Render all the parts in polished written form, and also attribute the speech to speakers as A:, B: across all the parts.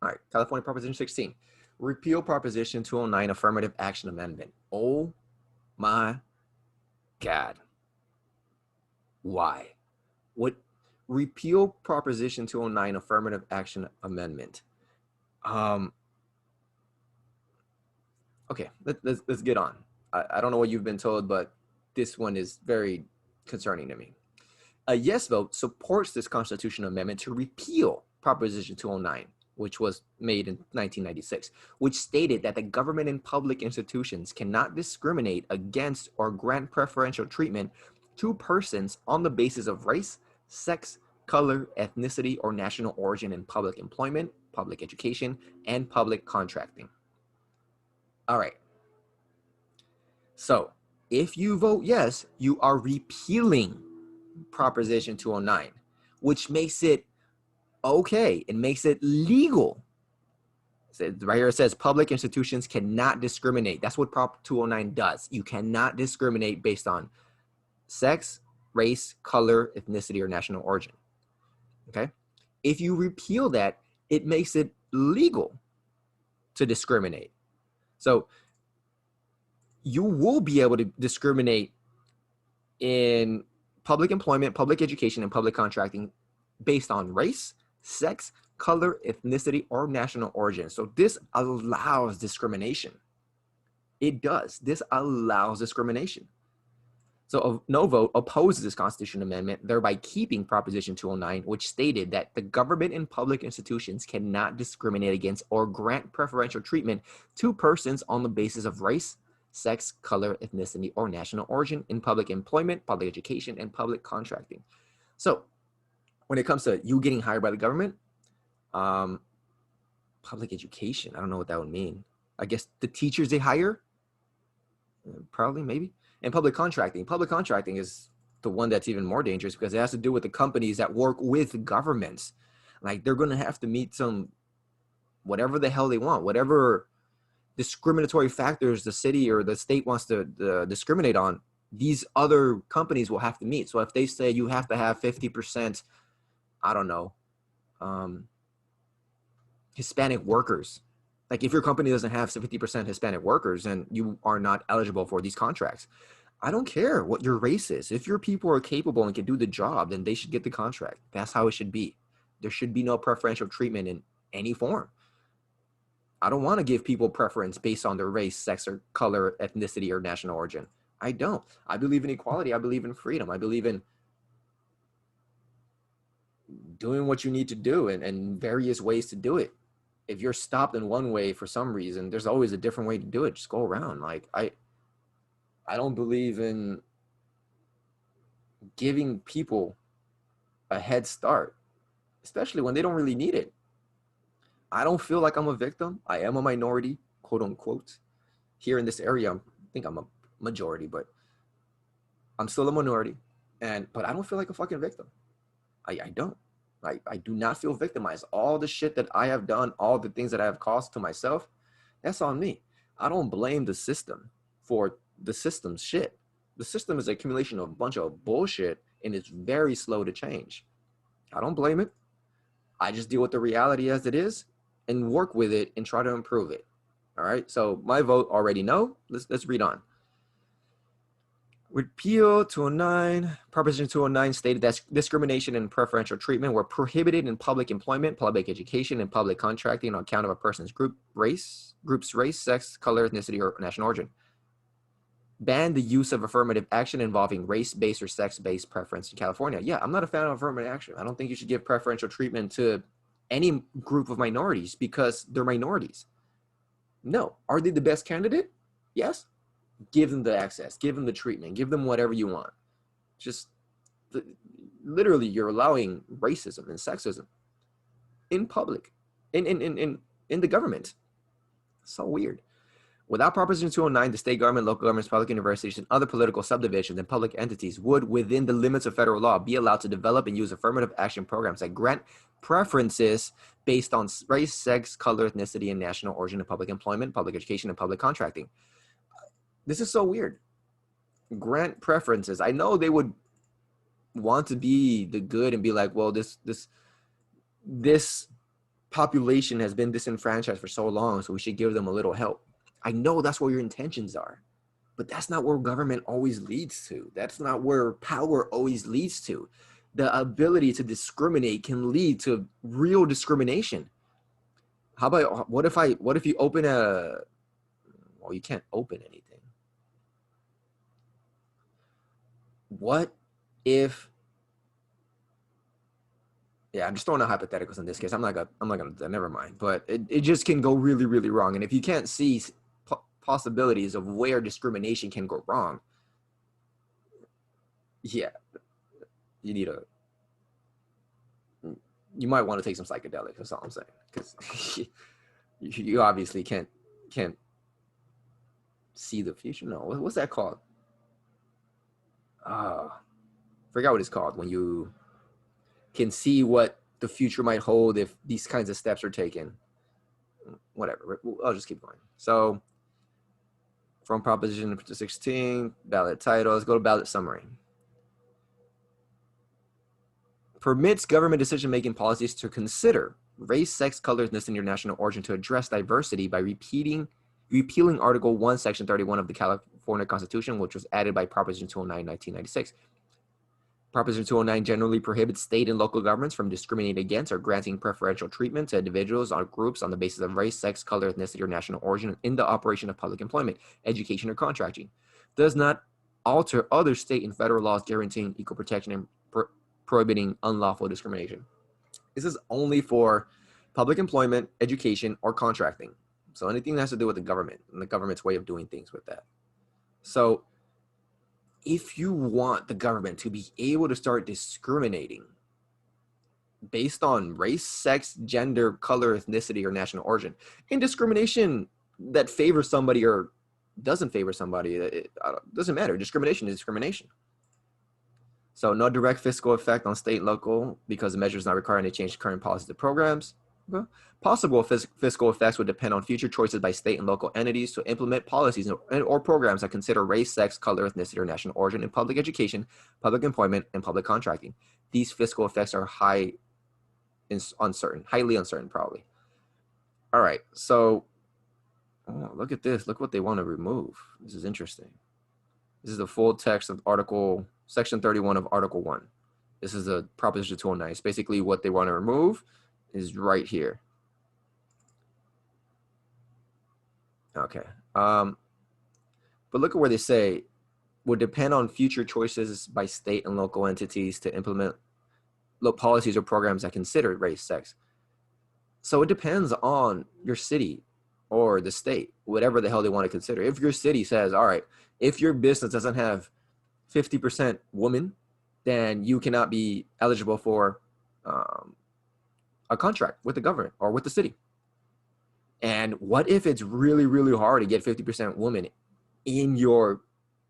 A: All right, California Proposition 16. Repeal Proposition 209 Affirmative Action Amendment. Oh my God. Why? What? Repeal Proposition 209 Affirmative Action Amendment. Okay, let's get on. I don't know what you've been told, but this one is very concerning to me. A yes vote supports this constitutional amendment to repeal Proposition 209, which was made in 1996, which stated that the government and public institutions cannot discriminate against or grant preferential treatment to persons on the basis of race, sex, color, ethnicity, or national origin in public employment, public education, and public contracting. All right. So if you vote yes, you are repealing Proposition 209, which makes it okay. It makes it legal. Right here it says public institutions cannot discriminate. That's what Prop 209 does. You cannot discriminate based on sex, race, color, ethnicity, or national origin. Okay? If you repeal that, it makes it legal to discriminate. So you will be able to discriminate in public employment, public education, and public contracting based on race, sex, color, ethnicity, or national origin. So this allows discrimination. It does. This allows discrimination. So a no vote opposes this constitutional amendment, thereby keeping Proposition 209, which stated that the government and public institutions cannot discriminate against or grant preferential treatment to persons on the basis of race, sex, color, ethnicity, or national origin in public employment, public education, and public contracting. So when it comes to you getting hired by the government, public education, I don't know what that would mean. I guess the teachers they hire, probably, maybe. And public contracting is the one that's even more dangerous because it has to do with the companies that work with governments. Like they're going to have to meet some, whatever the hell they want, whatever discriminatory factors the city or the state wants to discriminate on, these other companies will have to meet. So if they say you have to have 50%, I don't know, Hispanic workers, like if your company doesn't have 50% Hispanic workers, then you are not eligible for these contracts. I don't care what your race is. If your people are capable and can do the job, then they should get the contract. That's how it should be. There should be no preferential treatment in any form. I don't want to give people preference based on their race, sex, or color, ethnicity, or national origin. I don't. I believe in equality. I believe in freedom. I believe in doing what you need to do and various ways to do it. If you're stopped in one way for some reason, there's always a different way to do it. Just go around. Like I don't believe in giving people a head start, especially when they don't really need it. I don't feel like I'm a victim. I am a minority, quote unquote. Here in this area, I think I'm a majority, but I'm still a minority. But I don't feel like a fucking victim. I don't. I do not feel victimized. All the shit that I have done, all the things that I have caused to myself, that's on me. I don't blame the system for the system's shit. The system is an accumulation of a bunch of bullshit and it's very slow to change. I don't blame it. I just deal with the reality as it is and work with it and try to improve it. All right. So my vote already no. Let's read on. Repeal 209, Proposition 209 stated that discrimination and preferential treatment were prohibited in public employment, public education, and public contracting on account of a person's group's race, sex, color, ethnicity, or national origin. Ban the use of affirmative action involving race-based or sex-based preference in California. Yeah, I'm not a fan of affirmative action. I don't think you should give preferential treatment to any group of minorities because they're minorities. No. Are they the best candidate? Yes. Give them the access, give them the treatment, give them whatever you want. Just literally you're allowing racism and sexism in public, in the government. So weird. Without Proposition 209, the state government, local governments, public universities, and other political subdivisions and public entities would, within the limits of federal law, be allowed to develop and use affirmative action programs that grant preferences based on race, sex, color, ethnicity, and national origin in public employment, public education, and public contracting. This is so weird. Grant preferences. I know they would want to be the good and be like, well, this population has been disenfranchised for so long, so we should give them a little help. I know that's what your intentions are, but that's not where government always leads to. That's not where power always leads to. The ability to discriminate can lead to real discrimination. How about, what if you open a, well, you can't open anything. What if, yeah, I'm just throwing out hypotheticals in this case. I'm not gonna, never mind. But it just can go really, really wrong. And if you can't see possibilities of where discrimination can go wrong, yeah, you might want to take some psychedelics. That's all I'm saying, because you obviously can't see the future. No, what's that called? Forgot what it's called when you can see what the future might hold if these kinds of steps are taken. Whatever, I'll just keep going. So from Proposition 16, ballot title, let's go to ballot summary. Permits government decision-making policies to consider race, sex, color, ethnicity, or national origin to address diversity by repealing Article 1, Section 31 of the California Constitution, which was added by Proposition 209, 1996. Proposition 209 generally prohibits state and local governments from discriminating against or granting preferential treatment to individuals or groups on the basis of race, sex, color, ethnicity, or national origin in the operation of public employment, education, or contracting. Does not alter other state and federal laws guaranteeing equal protection and prohibiting unlawful discrimination. This is only for public employment, education, or contracting. So anything that has to do with the government and the government's way of doing things with that. So if you want the government to be able to start discriminating based on race, sex, gender, color, ethnicity, or national origin, and discrimination that favors somebody or doesn't favor somebody, it doesn't matter. Discrimination is discrimination. So no direct fiscal effect on state and local because the measure is not requiring to change current policies or programs. Possible fiscal effects would depend on future choices by state and local entities to implement policies or programs that consider race, sex, color, ethnicity, or national origin in public education, public employment, and public contracting. These fiscal effects are highly uncertain, probably. All right, so look at this. Look what they want to remove. This is interesting. This is the full text of Section 31 of Article 1. This is a Proposition 209. It's basically what they want to remove is right here. Okay. But look at where they say would depend on future choices by state and local entities to implement policies or programs that consider race, sex. So it depends on your city or the state, whatever the hell they want to consider. If your city says, all right, if your business doesn't have 50% women, then you cannot be eligible for a contract with the government or with the city. And what if it's really, really hard to get 50% women in your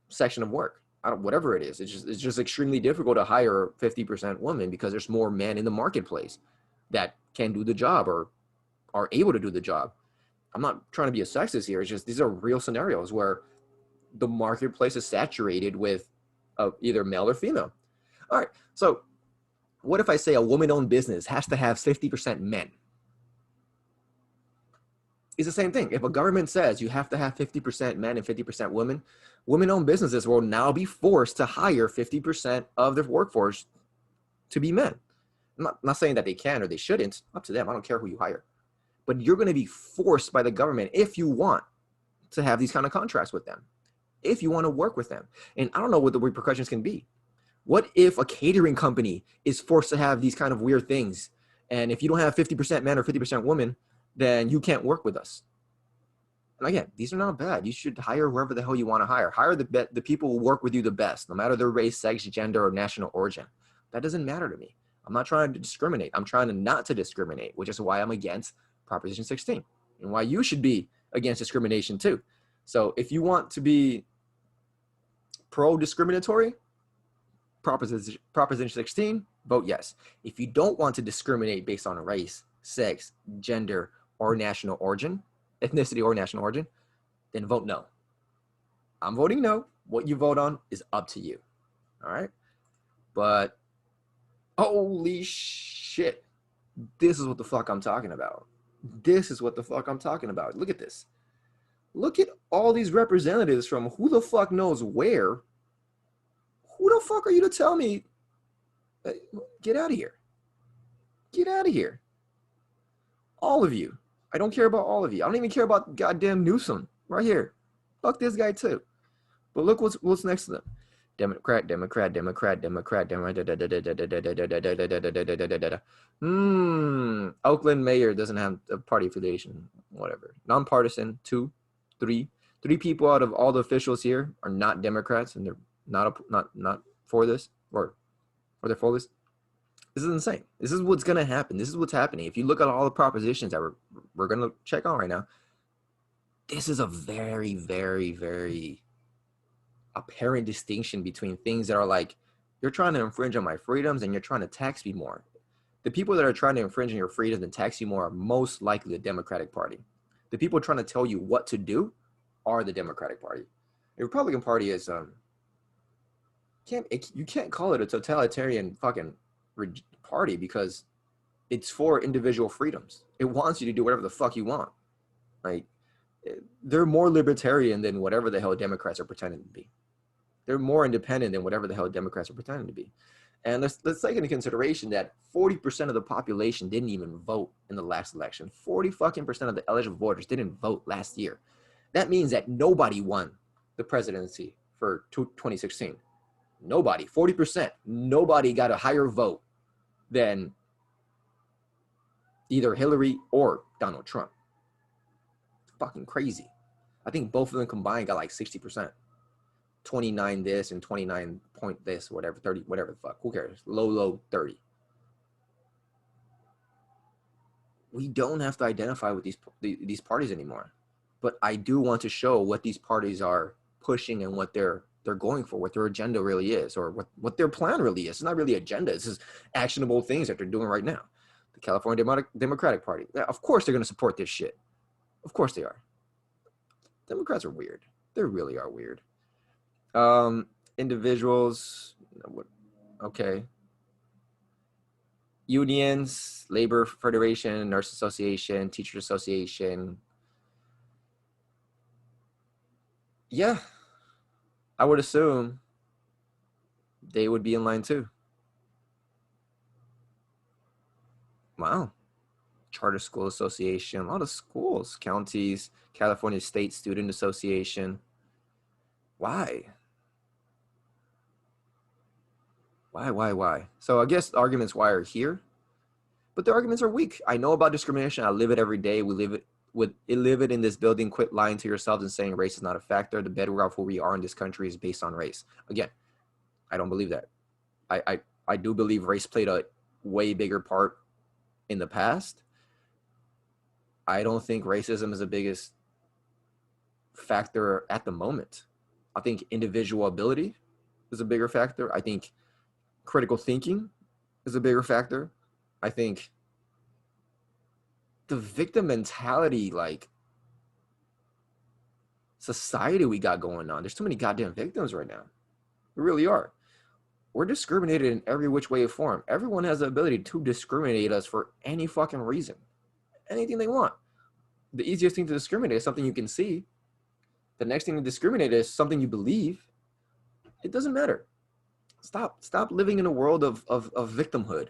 A: section of work? Whatever it is, it's just extremely difficult to hire 50% women because there's more men in the marketplace that can do the job or are able to do the job. I'm not trying to be a sexist here. It's just these are real scenarios where the marketplace is saturated with either male or female. All right, so what if I say a woman-owned business has to have 50% men? It's the same thing. If a government says you have to have 50% men and 50% women, women-owned businesses will now be forced to hire 50% of their workforce to be men. I'm not saying that they can or they shouldn't. Up to them. I don't care who you hire. But you're going to be forced by the government if you want to have these kind of contracts with them, if you want to work with them. And I don't know what the repercussions can be. What if a catering company is forced to have these kind of weird things? And if you don't have 50% men or 50% women, then you can't work with us. And again, these are not bad. You should hire whoever the hell you want to hire. Hire the people who work with you the best, no matter their race, sex, gender, or national origin. That doesn't matter to me. I'm not trying to discriminate. I'm trying to not to discriminate, which is why I'm against Proposition 16 and why you should be against discrimination too. So if you want to be pro-discriminatory, Proposition 16, vote yes. If you don't want to discriminate based on race, sex, gender, or national origin, ethnicity or national origin, then vote no. I'm voting no. What you vote on is up to you. All right? But holy shit. This is what the fuck I'm talking about. This is what the fuck I'm talking about. Look at this. Look at all these representatives from who the fuck knows where. Who the fuck are you to tell me? Get out of here. Get out of here. All of you. I don't care about all of you. I don't even care about goddamn Newsom right here. Fuck this guy too. But look what's next to them. Democrat. Oakland mayor doesn't have a party affiliation. Whatever. Nonpartisan. 2, 3. 3 people out of all the officials here are not Democrats, and they're not for this, or they're for this. This is insane. This is what's gonna happen. This is what's happening. If you look at all the propositions that we're gonna check on right now, this is a very, very, very apparent distinction between things that are like, you're trying to infringe on my freedoms and you're trying to tax me more. The people that are trying to infringe on your freedoms and tax you more are most likely the Democratic Party. The people trying to tell you what to do are the Democratic Party. The Republican Party is you can't call it a totalitarian fucking party because it's for individual freedoms. It wants you to do whatever the fuck you want. Like, they're more libertarian than whatever the hell Democrats are pretending to be. They're more independent than whatever the hell Democrats are pretending to be. And let's take into consideration that 40% of the population didn't even vote in the last election. 40% of the eligible voters didn't vote last year. That means that nobody won the presidency for 2016. Nobody, 40%. Nobody got a higher vote than either Hillary or Donald Trump. It's fucking crazy. I think both of them combined got like 60%. 29 this and 29 point this, whatever, 30, whatever the fuck. Who cares? Low 30. We don't have to identify with these parties anymore. But I do want to show what these parties are pushing and what they're going for, what their agenda really is, or what their plan really is. It's not really agenda. It's just actionable things that they're doing right now. The California Democratic Party. Of course they're going to support this shit. Of course they are. Democrats are weird. They really are weird. Individuals, okay. Unions, Labor Federation, Nurse Association, Teachers Association. Yeah, I would assume they would be in line too. Wow. Charter School Association, a lot of schools, counties, California State Student Association. Why? Why? So I guess the arguments why are here, but the arguments are weak. I know about discrimination. I live it every day. We live it in this building. Quit lying to yourselves and saying race is not a factor. The bedrock of who we are in this country is based on race. Again, I don't believe that. I do believe race played a way bigger part in the past. I don't think racism is the biggest factor at the moment. I think individual ability is a bigger factor. I think critical thinking is a bigger factor. I think the victim mentality, like society we got going on, there's too many goddamn victims right now. We really are. We're discriminated in every which way or form. Everyone has the ability to discriminate us for any fucking reason. Anything they want. The easiest thing to discriminate is something you can see. The next thing to discriminate is something you believe. It doesn't matter. Stop living in a world of victimhood.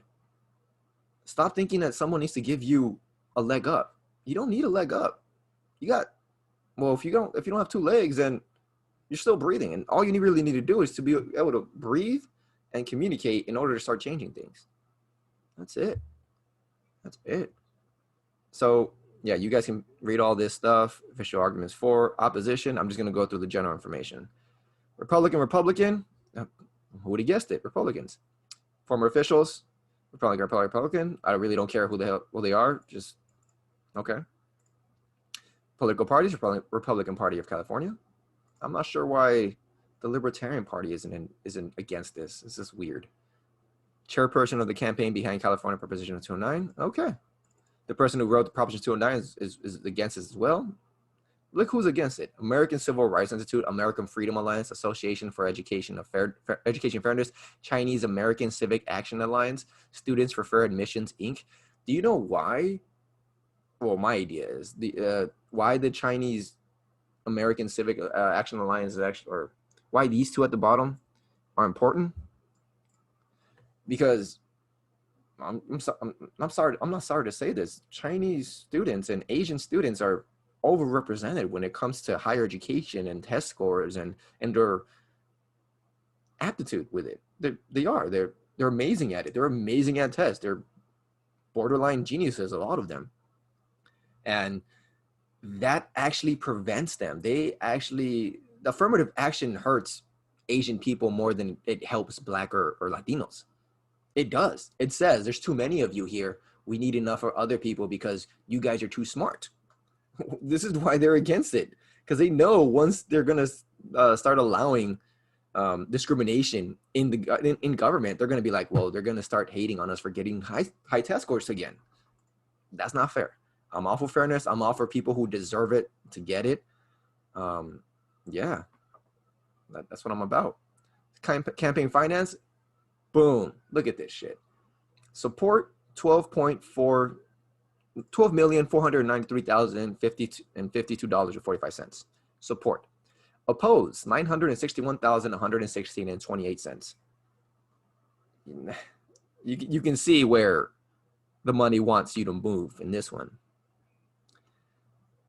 A: Stop thinking that someone needs to give you a leg up. You don't need a leg up. If you don't have 2 legs, then you're still breathing. And all you really need to do is to be able to breathe and communicate in order to start changing things. That's it. So yeah, you guys can read all this stuff. Official arguments for, opposition. I'm just going to go through the general information. Republican. Who would have guessed it? Republicans. Former officials. Republican. I really don't care who they are. Just, okay. Political parties. Republican Party of California. I'm not sure why the Libertarian Party isn't against this. This is weird. Chairperson of the campaign behind California Proposition 209. Okay. The person who wrote the Proposition 209 is against it as well. Look who's against it. American Civil Rights Institute, American Freedom Alliance, Association for Education Education Fairness, Chinese American Civic Action Alliance, Students for Fair Admissions, Inc., Do you know why? Well, my idea is why the Chinese American Civic Action Alliance is actually, or why these two at the bottom are important. Because I'm sorry, I'm not sorry to say this. Chinese students and Asian students are overrepresented when it comes to higher education and test scores and their aptitude with it. They're amazing at it. They're amazing at tests. They're borderline geniuses, a lot of them. And that actually prevents them. The affirmative action hurts Asian people more than it helps Black or Latinos. It does. It says there's too many of you here. We need enough for other people because you guys are too smart. This is why they're against it, because they know once they're going to start allowing discrimination in government, they're going to be like, well, they're going to start hating on us for getting high test scores again. That's not fair. I'm all for fairness. I'm all for people who deserve it to get it. Yeah, that's what I'm about. Campaign finance. Boom. Look at this shit. Support $12,493,052.45. Support. Oppose $961,116.28. You can see where the money wants you to move in this one.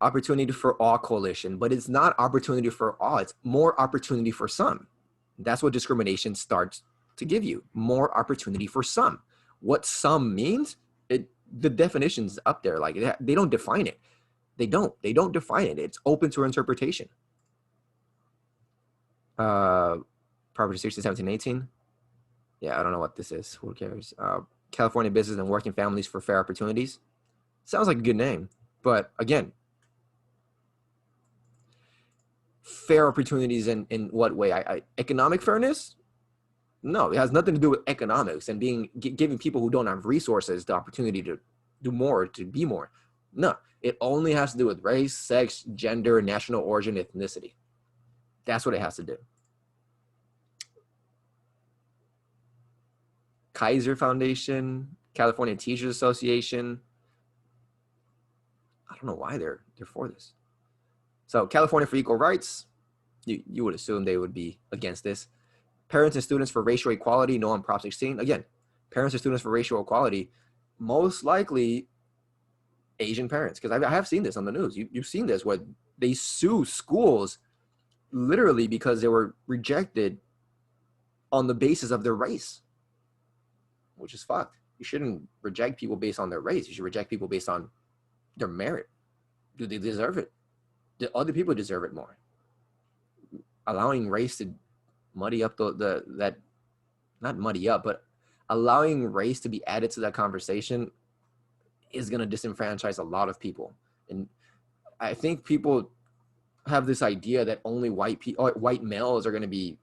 A: Opportunity for all coalition, but it's not opportunity for all. It's more opportunity for some. That's what discrimination starts to give you, more opportunity for some. What some means, the definition's up there. Like they don't define it. They don't define it. It's open to interpretation. Property 16, 17, 18. Yeah, I don't know what this is. Who cares? California Business and Working Families for Fair Opportunities. Sounds like a good name, but again, fair opportunities in what way? Economic fairness? No, it has nothing to do with economics and giving people who don't have resources the opportunity to do more, to be more. No, it only has to do with race, sex, gender, national origin, ethnicity. That's what it has to do. Kaiser Foundation, California Teachers Association. I don't know why they're for this. So California for Equal Rights, you would assume they would be against this. Parents and Students for Racial Equality, no on Prop 16. Again, Parents and Students for Racial Equality, most likely Asian parents, because I have seen this on the news. You've seen this where they sue schools literally because they were rejected on the basis of their race, which is fucked. You shouldn't reject people based on their race. You should reject people based on their merit. Do they deserve it? Do other people deserve it more? Allowing race to muddy up that not muddy up, but allowing race to be added to that conversation is going to disenfranchise a lot of people. And I think people have this idea that only white males are going to be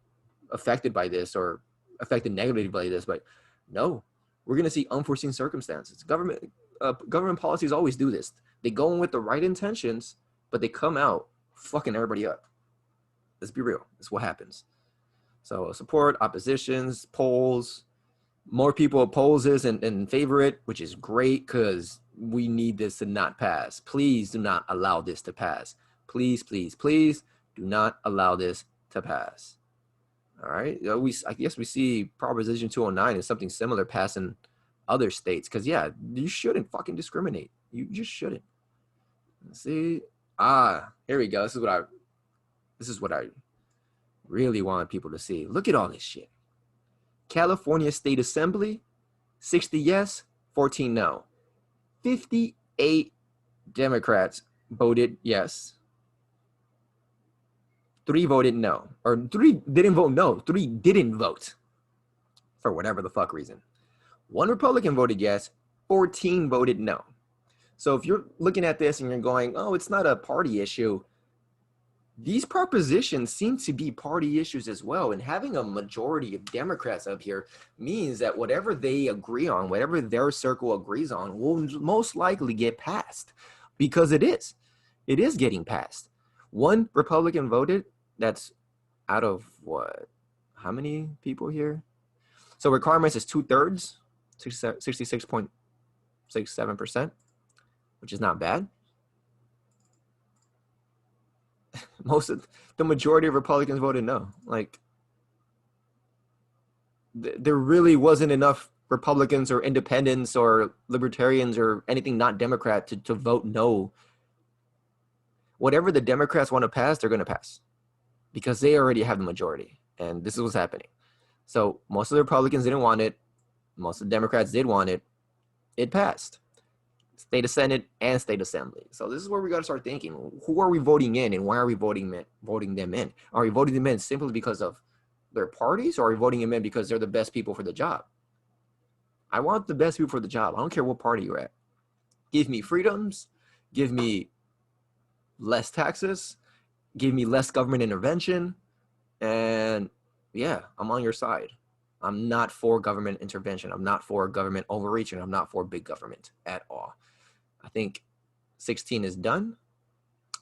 A: affected by this or affected negatively by this, but no, we're going to see unforeseen circumstances. Government policies always do this. They go in with the right intentions, but they come out fucking everybody up. Let's be real. That's what happens. So support, oppositions, polls, more people opposes and favor it, which is great because we need this to not pass. Please do not allow this to pass. Please, please, please do not allow this to pass. All right. I guess we see Proposition 209 and something similar pass in other states because, yeah, you shouldn't fucking discriminate. You just shouldn't. Let's see. Here we go. This is what I really want people to see. Look at all this shit. California State Assembly, 60 yes, 14 no. 58 Democrats voted yes. 3 voted no. Or 3 didn't vote no. 3 didn't vote for whatever the fuck reason. 1 Republican voted yes. 14 voted no. So if you're looking at this and you're going, oh, it's not a party issue, these propositions seem to be party issues as well. And having a majority of Democrats up here means that whatever they agree on, whatever their circle agrees on, will most likely get passed because it is getting passed. 1 Republican voted. That's out of what? How many people here? So requirements is 2/3, 66 point 6-7%, which is not bad. The majority of Republicans voted no. Like, there really wasn't enough Republicans or independents or libertarians or anything not Democrat to vote no. Whatever the Democrats want to pass, they're going to pass because they already have the majority. And this is what's happening. So most of the Republicans didn't want it. Most of the Democrats did want it. It passed. State of Senate and State Assembly. So this is where we got to start thinking, who are we voting in and why are we voting them in? Are we voting them in simply because of their parties, or are we voting them in because they're the best people for the job? I want the best people for the job. I don't care what party you're at. Give me freedoms, give me less taxes, give me less government intervention, and yeah, I'm on your side. I'm not for government intervention. I'm not for government overreach, and I'm not for big government at all. I think 16 is done.